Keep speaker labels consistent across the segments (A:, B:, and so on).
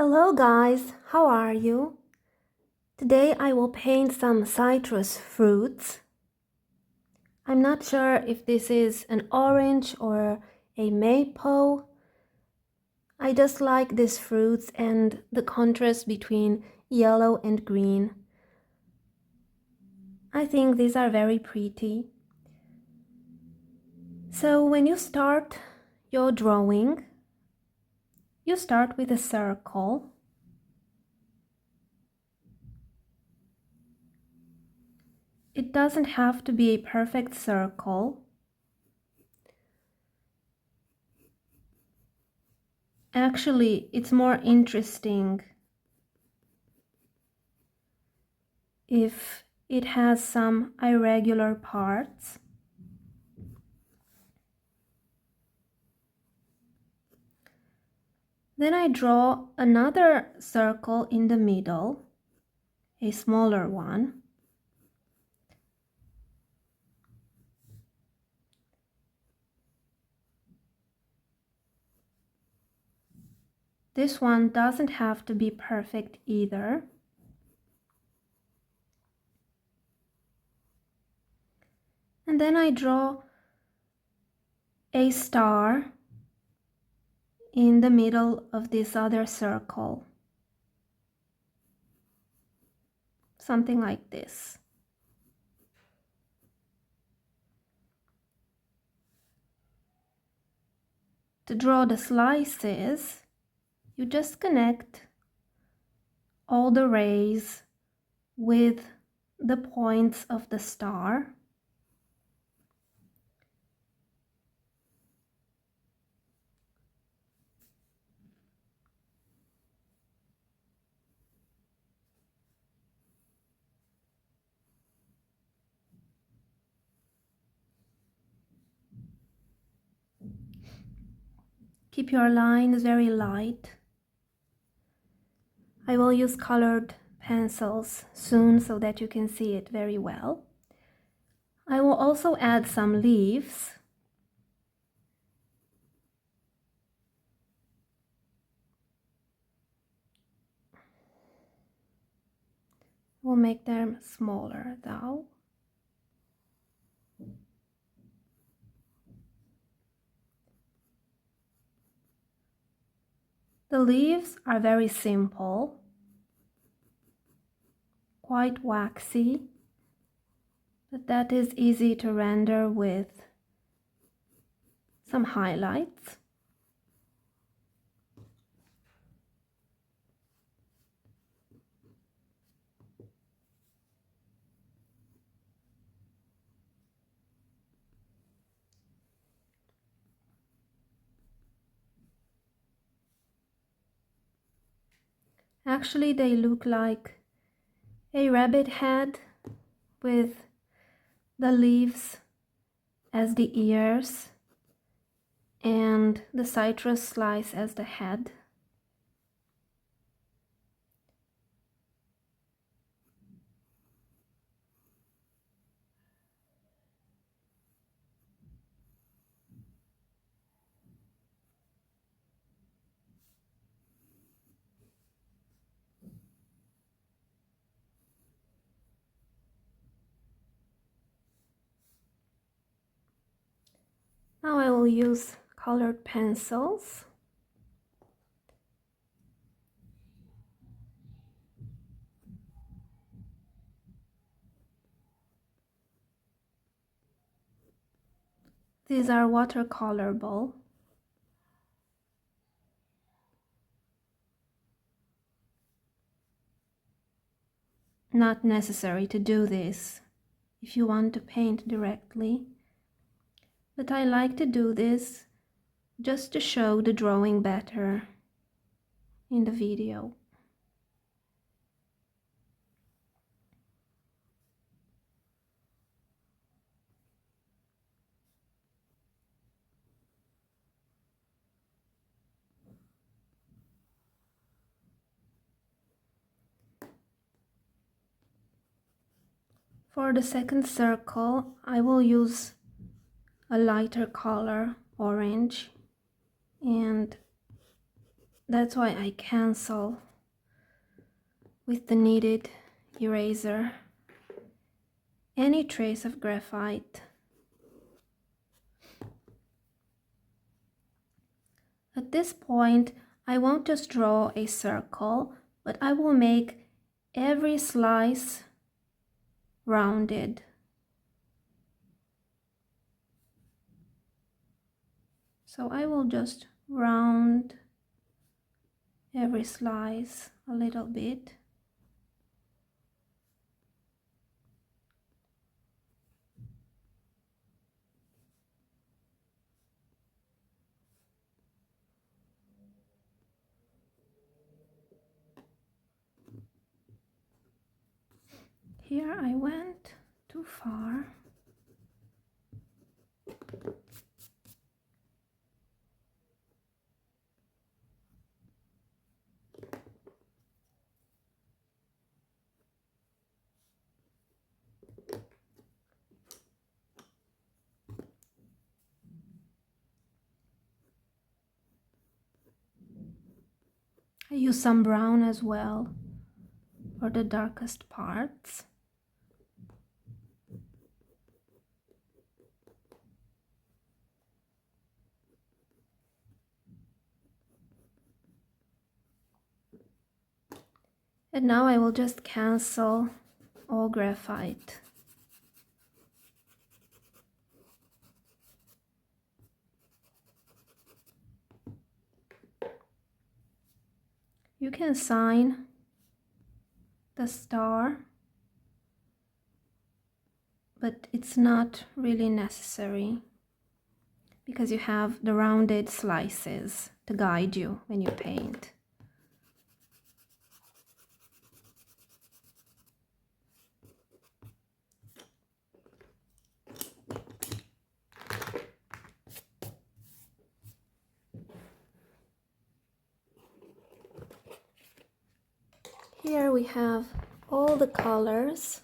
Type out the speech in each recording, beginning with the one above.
A: Hello guys, how are you? Today I will paint some citrus fruits. I'm not sure if this is an orange or a maple. I just like these fruits and the contrast between yellow and green. I think these are very pretty. So when you start your drawing, you start with a circle. It doesn't have to be a perfect circle. Actually, it's more interesting if it has some irregular parts. Then I draw another circle in the middle, a smaller one. This one doesn't have to be perfect either. And then I draw a star in the middle of this other circle. Something like this. To draw the slices, you just connect all the rays with the points of the star. Keep your lines very light. I will use colored pencils soon so that you can see it very well. I will also add some leaves. We'll make them smaller though. The leaves are very simple, quite waxy, but that is easy to render with some highlights. Actually, they look like a rabbit head with the leaves as the ears and the citrus slice as the head. Now I will use colored pencils. These are watercolorable. Not necessary to do this if you want to paint directly, but I like to do this just to show the drawing better in the video. For the second circle, I will use a lighter color, orange, and That's why I cancel with the kneaded eraser any trace of graphite. At this point, I won't just draw a circle, but I will make every slice rounded. So I will just round every slice a little bit. Here I went too far. I use some brown as well for the darkest parts. And now I will just cancel all graphite. You can sign the star, but it's not really necessary because you have the rounded slices to guide you when you paint. Here we have all the colors.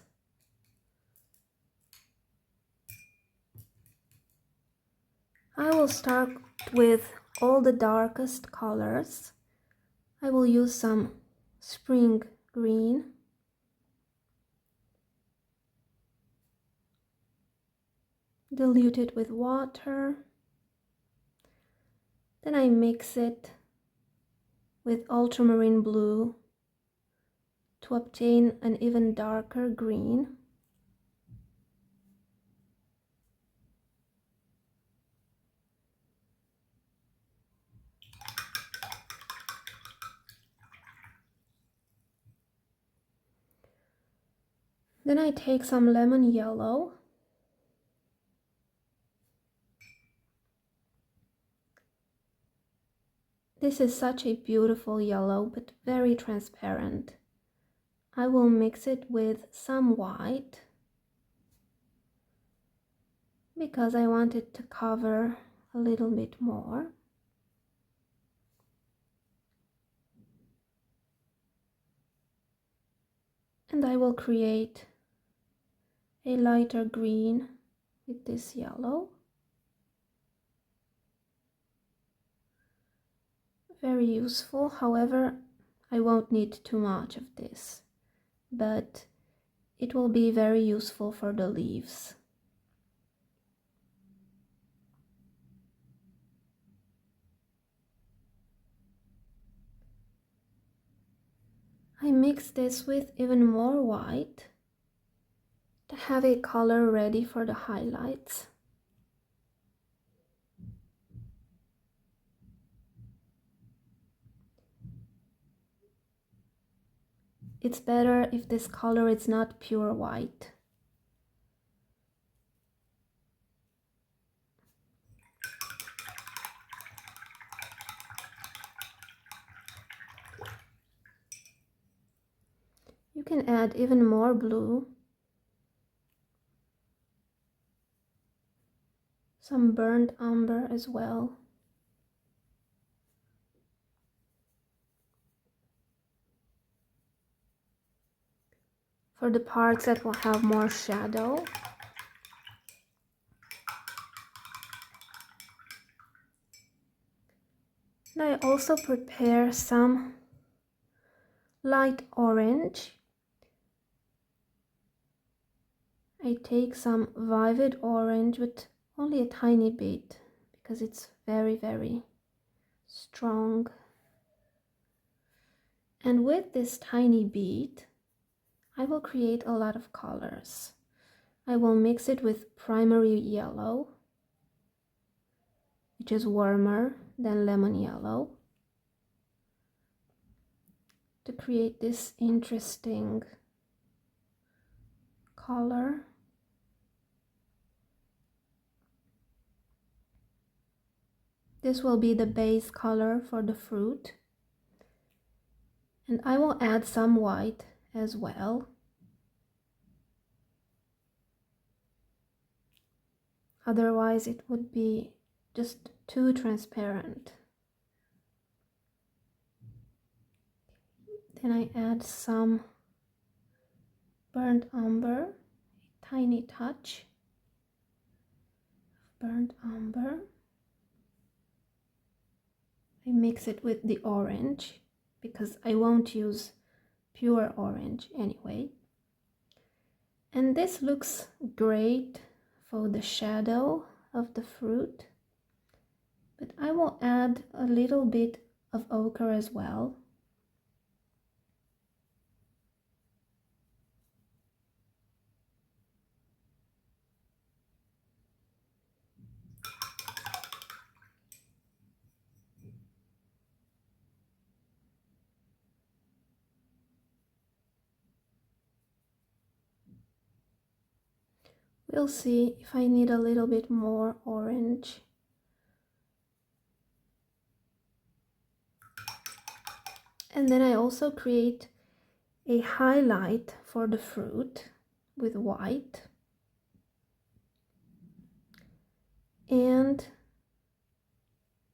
A: I will start with all the darkest colors. I will use some spring green. Dilute it with water. Then I mix it with ultramarine blue to obtain an even darker green. Then I take some lemon yellow. This is such a beautiful yellow, but very transparent. I will mix it with some white because I want it to cover a little bit more. And I will create a lighter green with this yellow. Very useful. However, I won't need too much of this, but it will be very useful for the leaves. I mix this with even more white to have a color ready for the highlights. It's better if this color is not pure white. You can add even more blue, some burnt umber as well. For the parts that will have more shadow. And I also prepare some light orange. I take some vivid orange, but only a tiny bit because it's very, very strong. And with this tiny bit, I will create a lot of colors. I will mix it with primary yellow, which is warmer than lemon yellow, to create this interesting color. This will be the base color for the fruit. And I will add some white as well. Otherwise it would be just too transparent. Then I add some burnt umber, a tiny touch of burnt umber. I mix it with the orange because I won't use pure orange anyway. And this looks great for the shadow of the fruit, but I will add a little bit of ochre as well. We'll see if I need a little bit more orange. And then I also create a highlight for the fruit with white and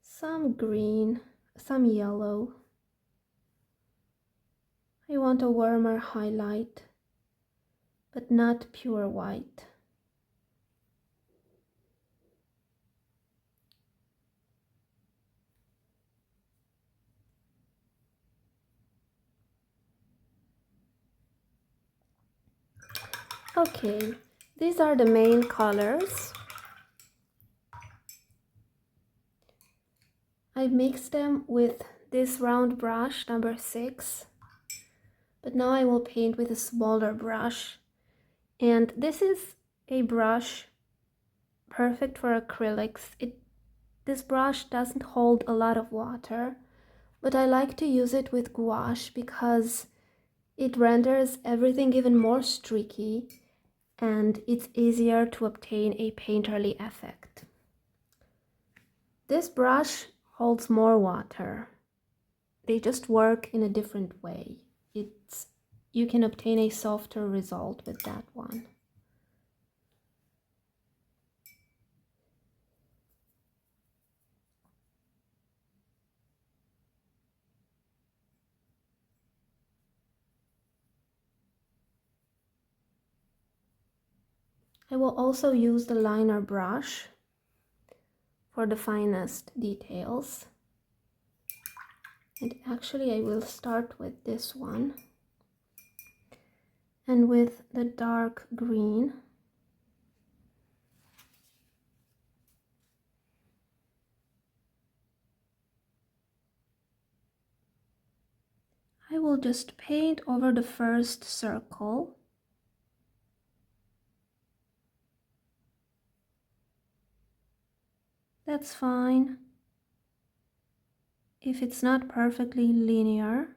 A: some green, some yellow. I want a warmer highlight, but not pure white. Okay, these are the main colors. I mixed them with this round brush, number 6. But now I will paint with a smaller brush. And this is a brush perfect for acrylics. This brush doesn't hold a lot of water, but I like to use it with gouache because it renders everything even more streaky and it's easier to obtain a painterly effect. This brush holds more water. They just work in a different way. You can obtain a softer result with that one. I will also use the liner brush for the finest details. And actually I will start with this one. And with the dark green, I will just paint over the first circle. That's fine. If it's not perfectly linear,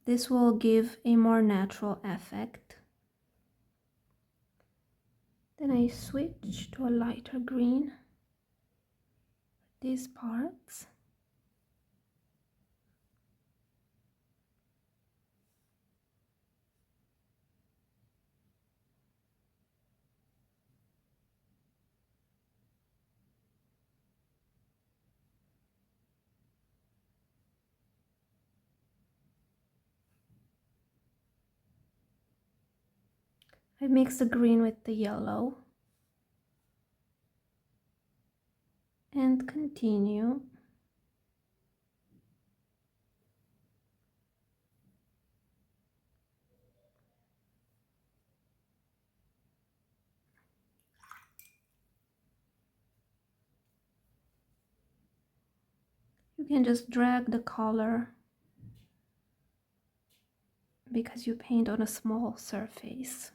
A: this will give a more natural effect. Then I switch to a lighter green for these parts. I mix the green with the yellow. and continue. You can just drag the color because you paint on a small surface.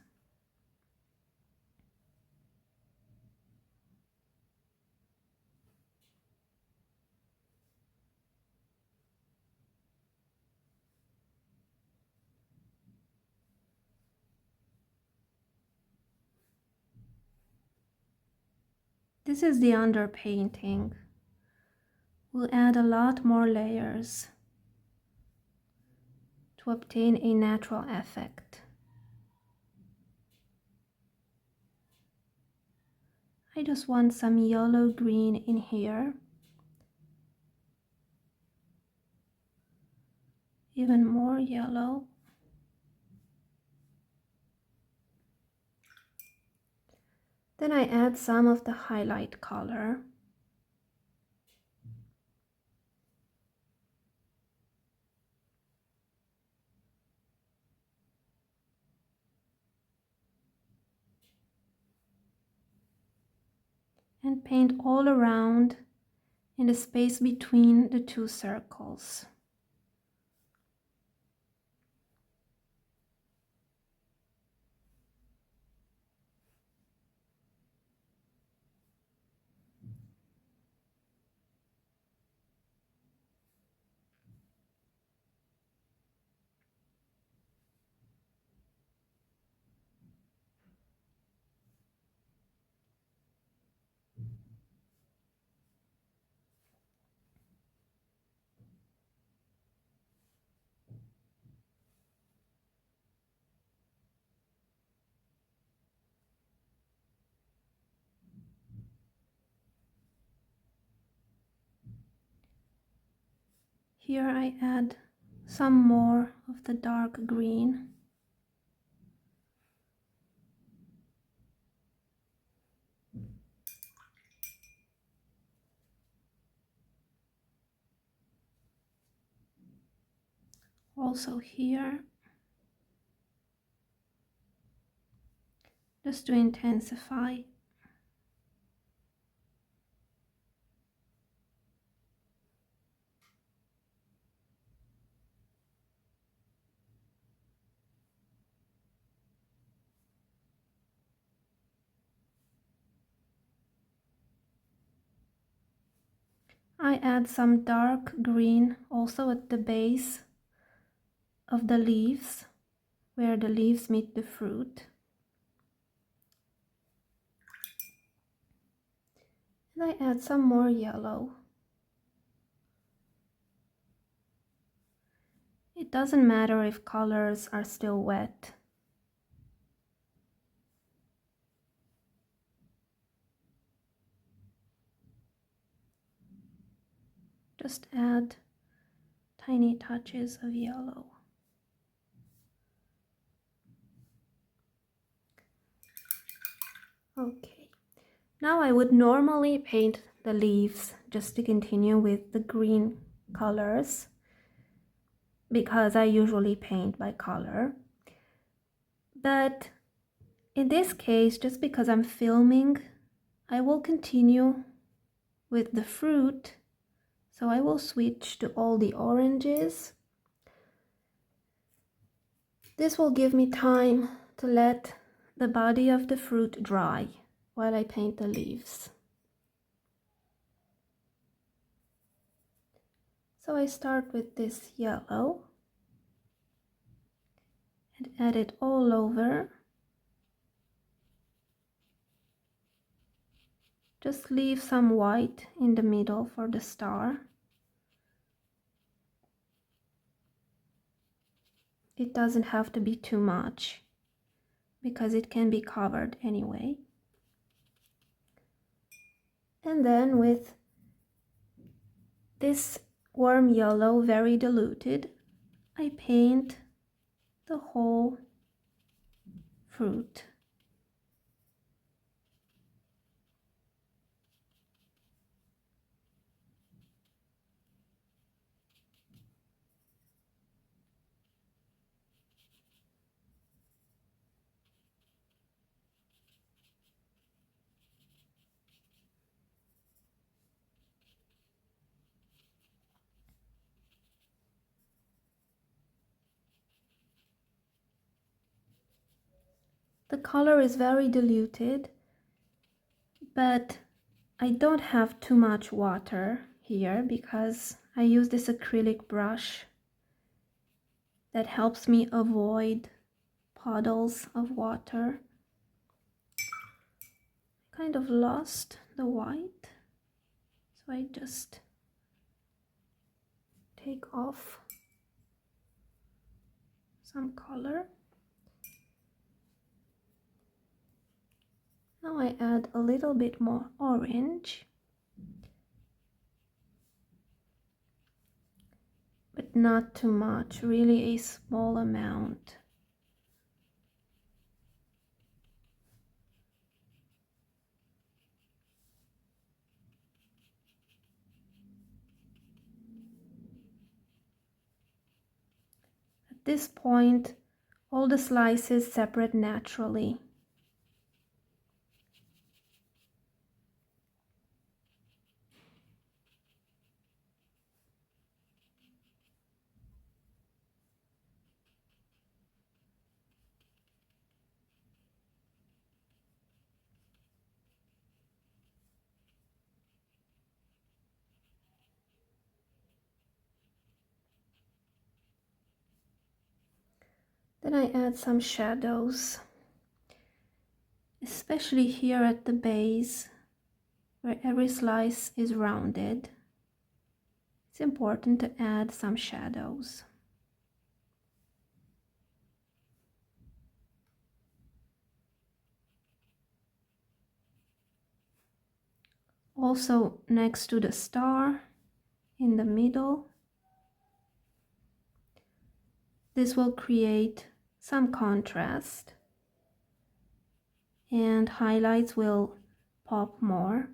A: This is the underpainting. We'll add a lot more layers to obtain a natural effect. I just want some yellow-green in here. Even more yellow. Then I add some of the highlight color. And paint all around in the space between the two circles. Here I add some more of the dark green. Also here, just to intensify. I add some dark green also at the base of the leaves, where the leaves meet the fruit. And I add some more yellow. It doesn't matter if colors are still wet. Just add tiny touches of yellow. Okay, now I would normally paint the leaves just to continue with the green colors, because I usually paint by color. But in this case, just because I'm filming, I will continue with the fruit. So I will switch to all the oranges. This will give me time to let the body of the fruit dry while I paint the leaves. So I start with this yellow and add it all over. Just leave some white in the middle for the star. It doesn't have to be too much, because it can be covered anyway. And then with this warm yellow, very diluted, I paint the whole fruit. The color is very diluted, but I don't have too much water here because I use this acrylic brush that helps me avoid puddles of water. Kind of lost the white, so I just take off some color. Now I add a little bit more orange, but not too much, really a small amount. At this point, all the slices separate naturally. Then I add some shadows, especially here at the base, where every slice is rounded. It's important to add some shadows. Also next to the star, in the middle. This will create some contrast, and highlights will pop more.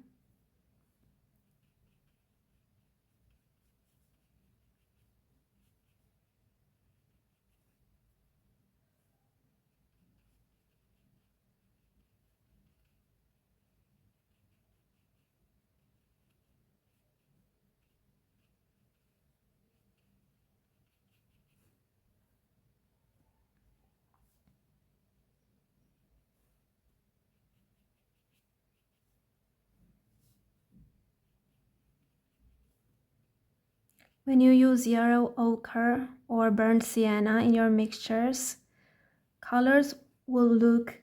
A: When you use yellow ochre or burnt sienna in your mixtures, colors will look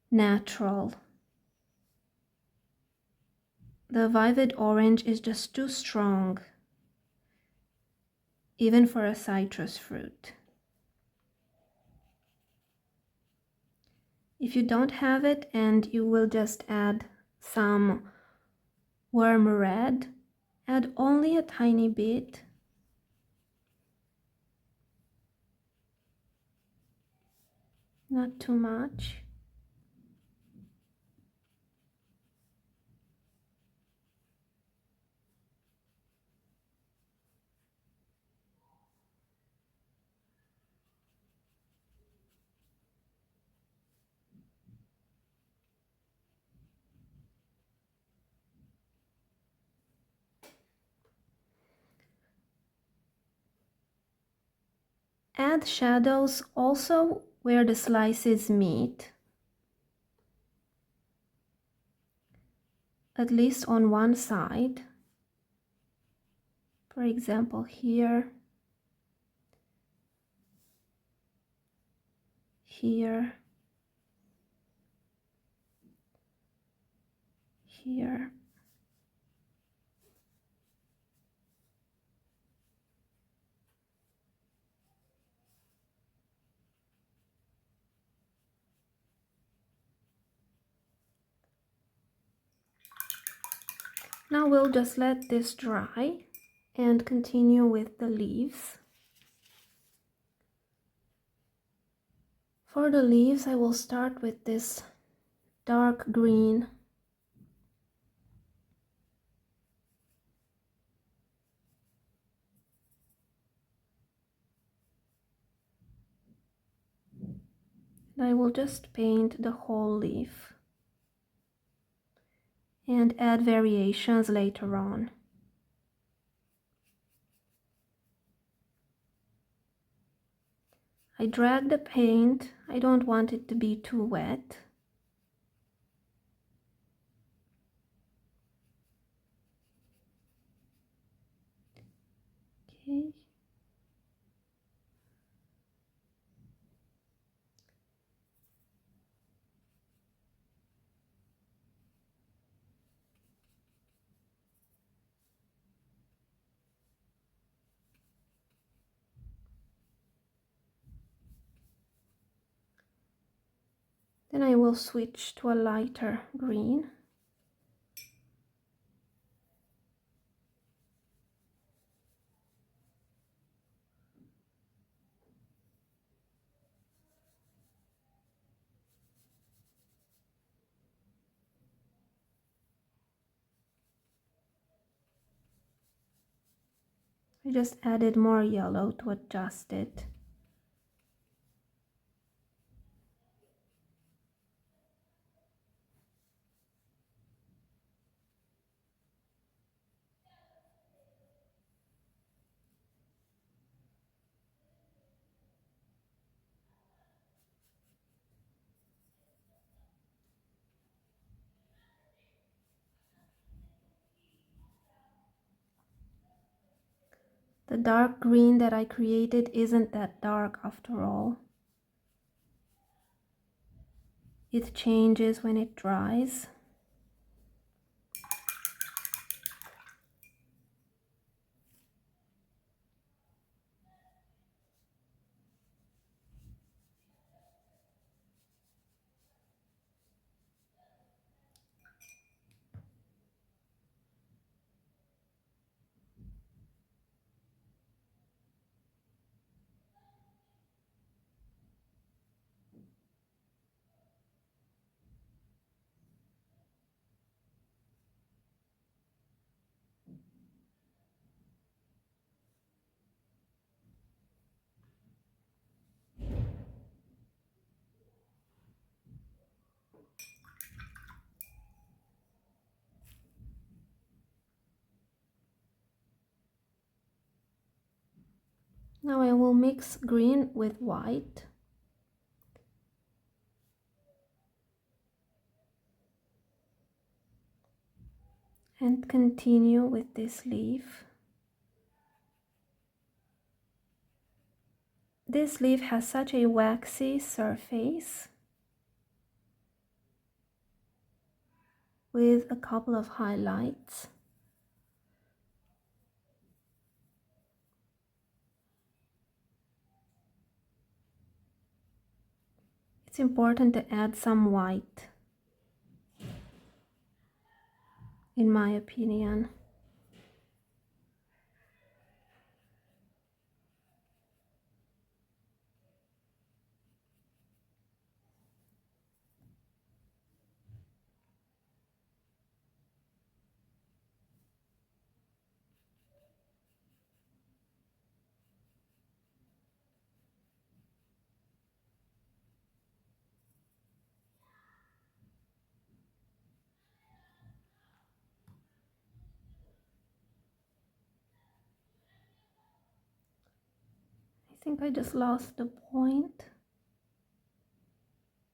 A: natural. The vivid orange is just too strong, even for a citrus fruit. If you don't have it and you will just add some warm red, add only a tiny bit. Not too much. Add shadows also where the slices meet, at least on one side. For example, here, here, here. Now we'll just let this dry and continue with the leaves. For the leaves, I will start with this dark green. I will just paint the whole leaf and add variations later on. I drag the paint. I don't want it to be too wet. Okay. Then I will switch to a lighter green. I just added more yellow to adjust it. The dark green that I created isn't that dark after all. It changes when it dries. Now I will mix green with white. And continue with this leaf. This leaf has such a waxy surface with a couple of highlights. It's important to add some white, in my opinion. I think I just lost the point,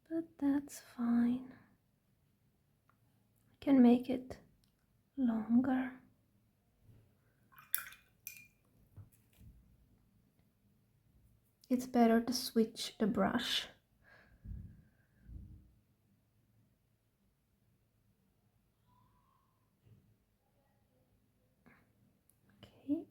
A: but that's fine. I can make it longer. It's better to switch the brush. Okay.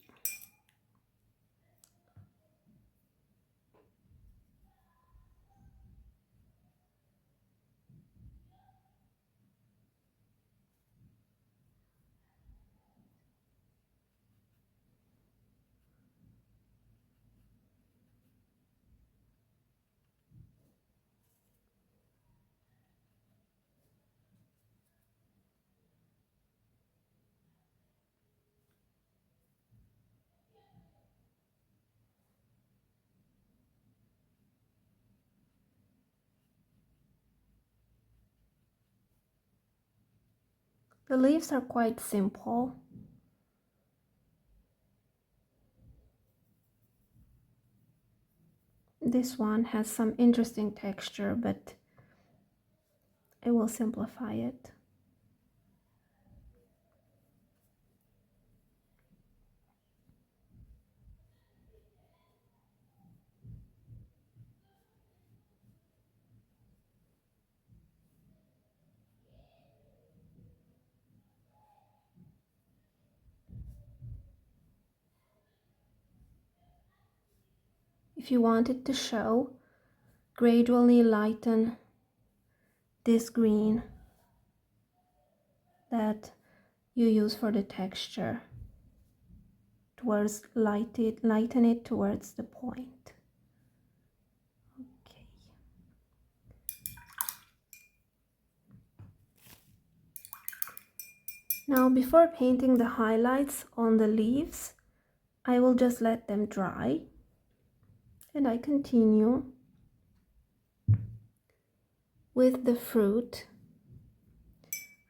A: The leaves are quite simple. This one has some interesting texture, but I will simplify it. If you want it to show, gradually lighten this green that you use for the texture towards lighten it towards the point. Okay. Now, before painting the highlights on the leaves, I will just let them dry, and I continue with the fruit.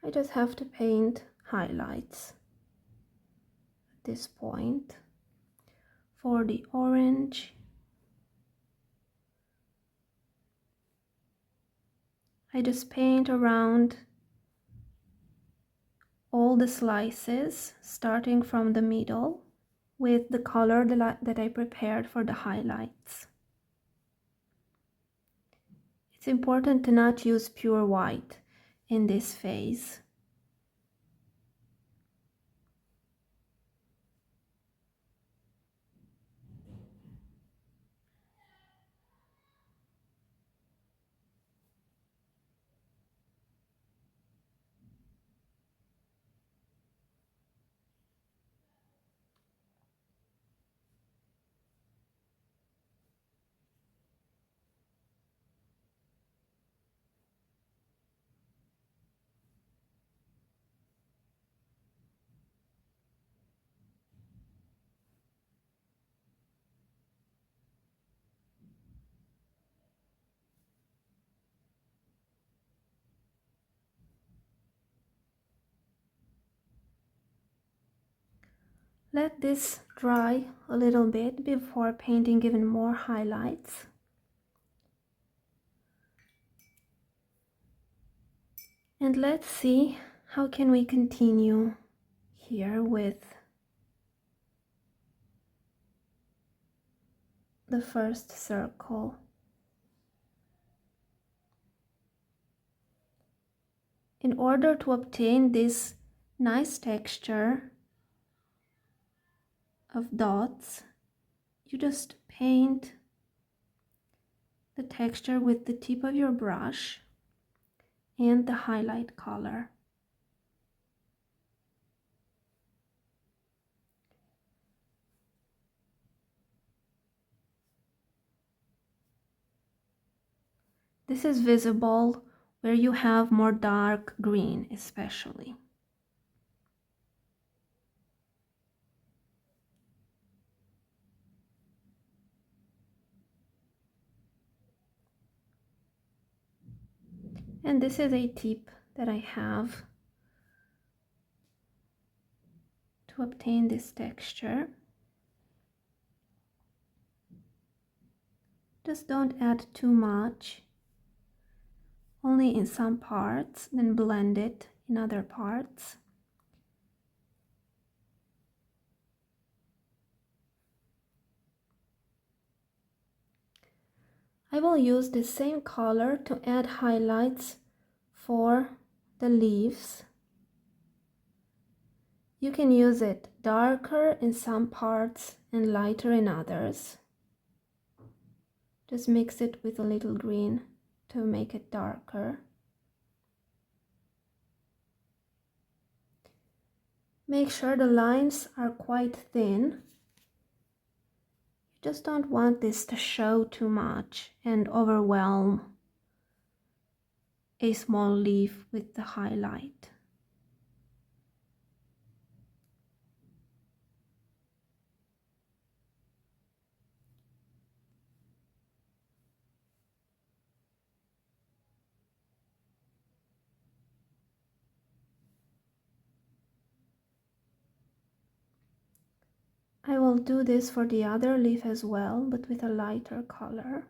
A: I just have to paint highlights at this point. For the orange, I just paint around all the slices, starting from the middle with the color that I prepared for the highlights. It's important to not use pure white in this phase. Let this dry a little bit before painting even more highlights. And let's see how can we continue here with the first circle. In order to obtain this nice texture of dots, you just paint the texture with the tip of your brush and the highlight color. This is visible where you have more dark green, especially. And this is a tip that I have to obtain this texture. Just don't add too much, only in some parts, then blend it in other parts. I will use the same color to add highlights for the leaves. You can use it darker in some parts and lighter in others. Just mix it with a little green to make it darker. Make sure the lines are quite thin. You just don't want this to show too much and overwhelm a small leaf with the highlight. I will do this for the other leaf as well, but with a lighter color.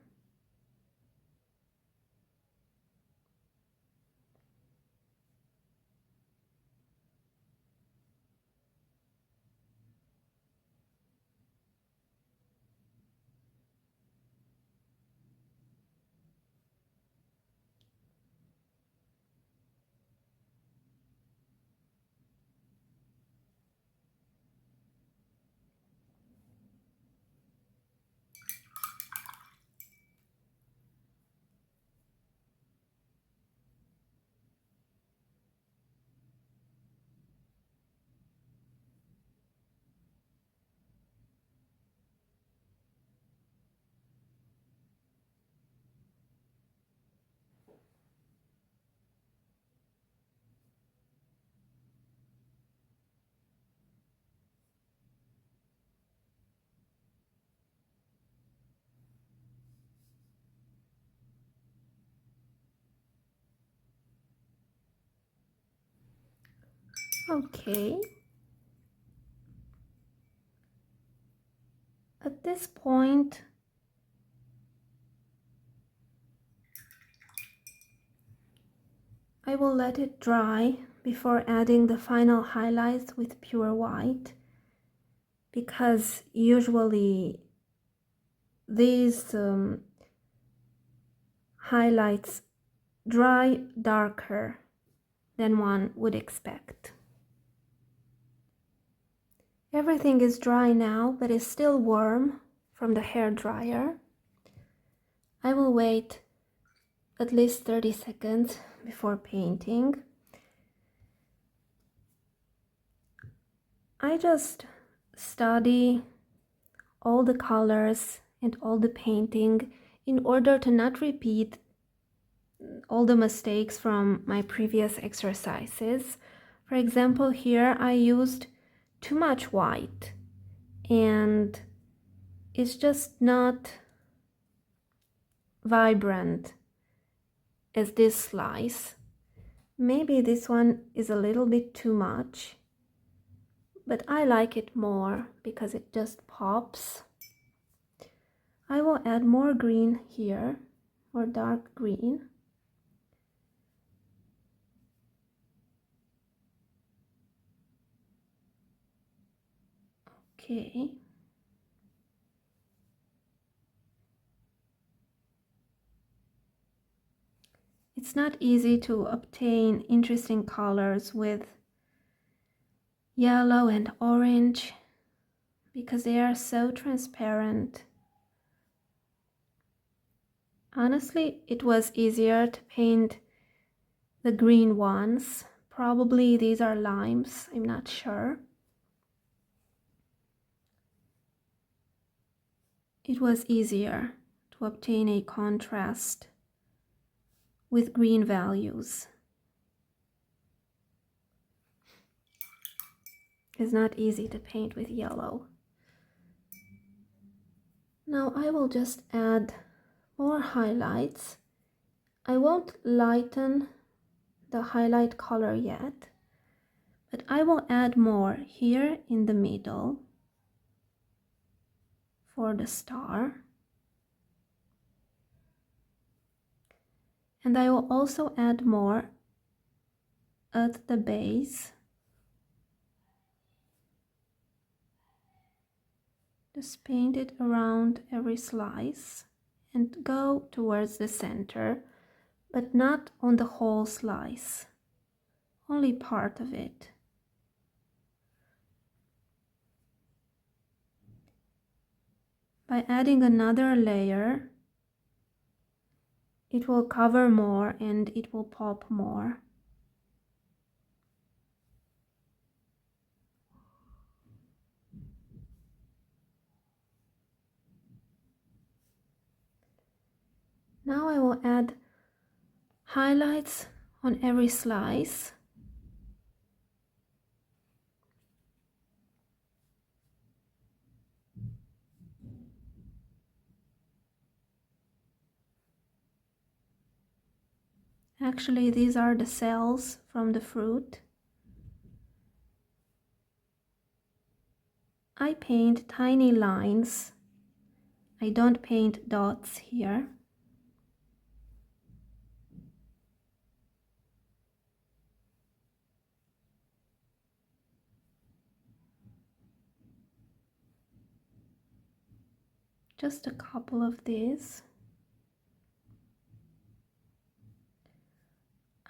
A: Okay. At this point, I will let it dry before adding the final highlights with pure white, because usually these highlights dry darker than one would expect. Everything is dry now, but is still warm from the hair dryer. I will wait at least 30 seconds before painting. I just study all the colors and all the painting in order to not repeat all the mistakes from my previous exercises. For example, here I used too much white and it's just not vibrant as this slice. Maybe this one is a little bit too much, but I like it more because it just pops. I will add more green here, or dark green. Okay. It's not easy to obtain interesting colors with yellow and orange because they are so transparent. Honestly, it was easier to paint the green ones. Probably these are limes, I'm not sure. It was easier to obtain a contrast with green values. It's not easy to paint with yellow. Now I will just add more highlights. I won't lighten the highlight color yet, but I will add more here in the middle for the star. And I will also add more at the base. Just paint it around every slice and go towards the center, but not on the whole slice, only part of it. By adding another layer, it will cover more and it will pop more. Now I will add highlights on every slice. Actually, these are the cells from the fruit. I paint tiny lines. I don't paint dots here. Just a couple of these.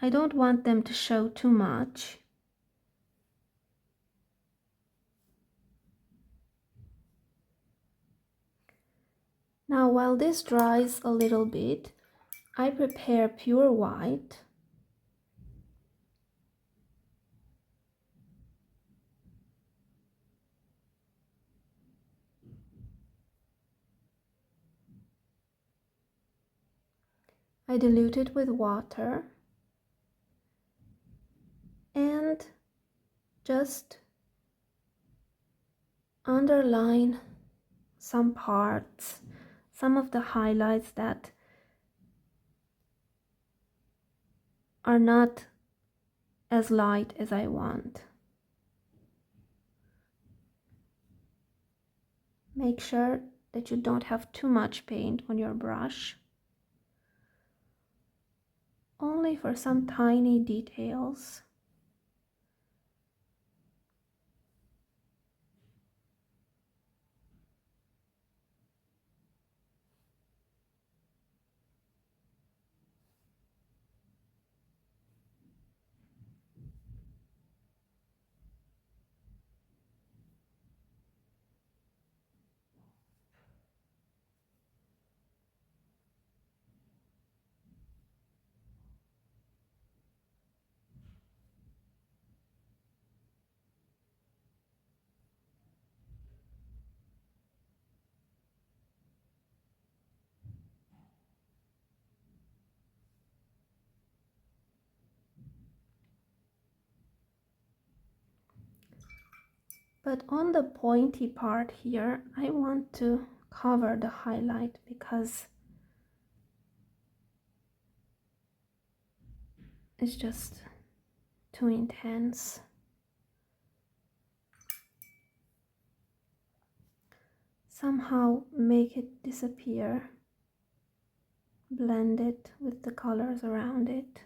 A: I don't want them to show too much. Now, while this dries a little bit, I prepare pure white. I dilute it with water and just underline some parts, some of the highlights that are not as light as I want. Make sure that you don't have too much paint on your brush. Only for some tiny details. But on the pointy part here, I want to cover the highlight because it's just too intense. Somehow make it disappear. Blend it with the colors around it.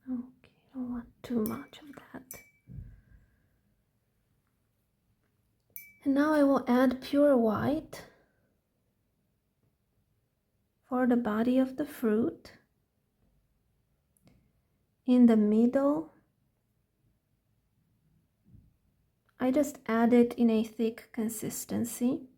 A: Okay, I don't want too much of that. And now I will add pure white for the body of the fruit. In the middle, I just add it in a thick consistency.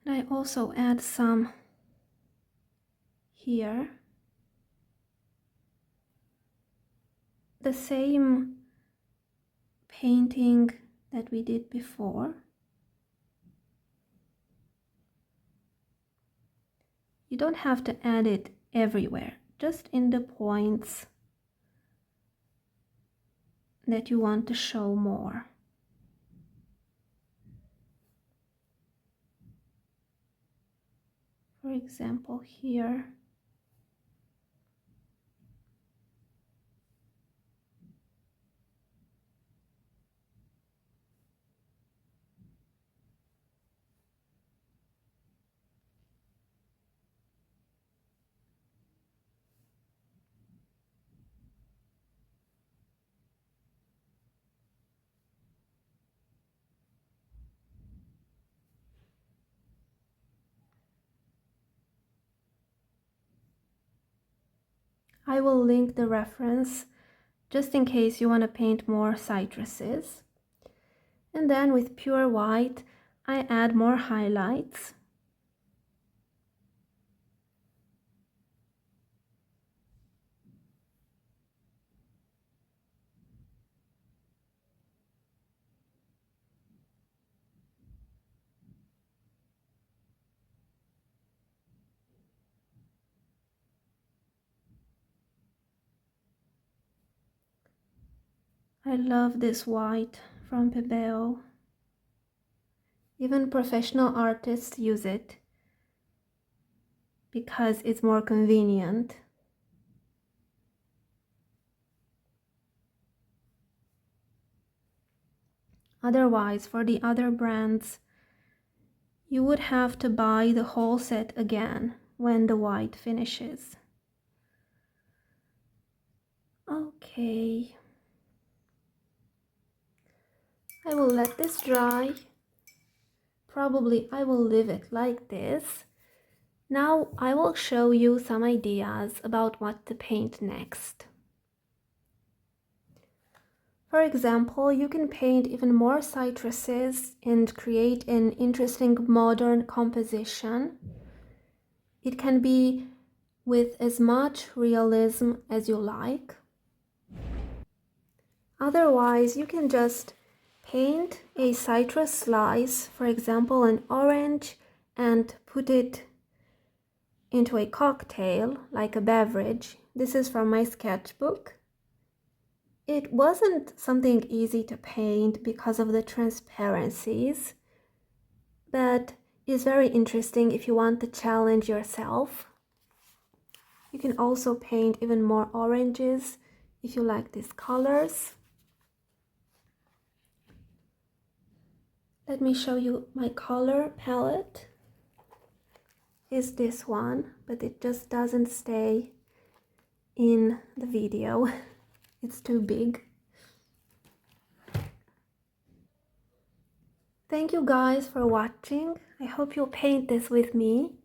A: And I also add some here. The same painting that we did before. You don't have to add it everywhere, just in the points that you want to show more. For example, here. I will link the reference just in case you want to paint more citruses. And then with pure white, I add more highlights. I love this white from Pebeo. Even professional artists use it because it's more convenient. Otherwise, for the other brands, you would have to buy the whole set again when the white finishes. Okay. I will let this dry. Probably I will leave it like this. Now I will show you some ideas about what to paint next. For example, you can paint even more citruses and create an interesting modern composition. It can be with as much realism as you like. Otherwise, you can just paint a citrus slice, for example an orange, and put it into a cocktail, like a beverage. This is from my sketchbook. It wasn't something easy to paint because of the transparencies, but it's very interesting if you want to challenge yourself. You can also paint even more oranges if you like these colors. Let me show you my color palette. Is this one, but it just doesn't stay in the video. It's too big. Thank you guys for watching. I hope you'll paint this with me.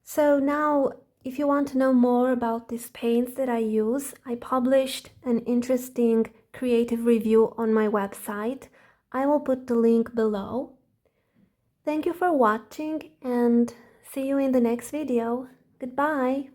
A: So now, if you want to know more about these paints that I use, I published an interesting creative review on my website. I will put the link below. Thank you for watching and see you in the next video. Goodbye!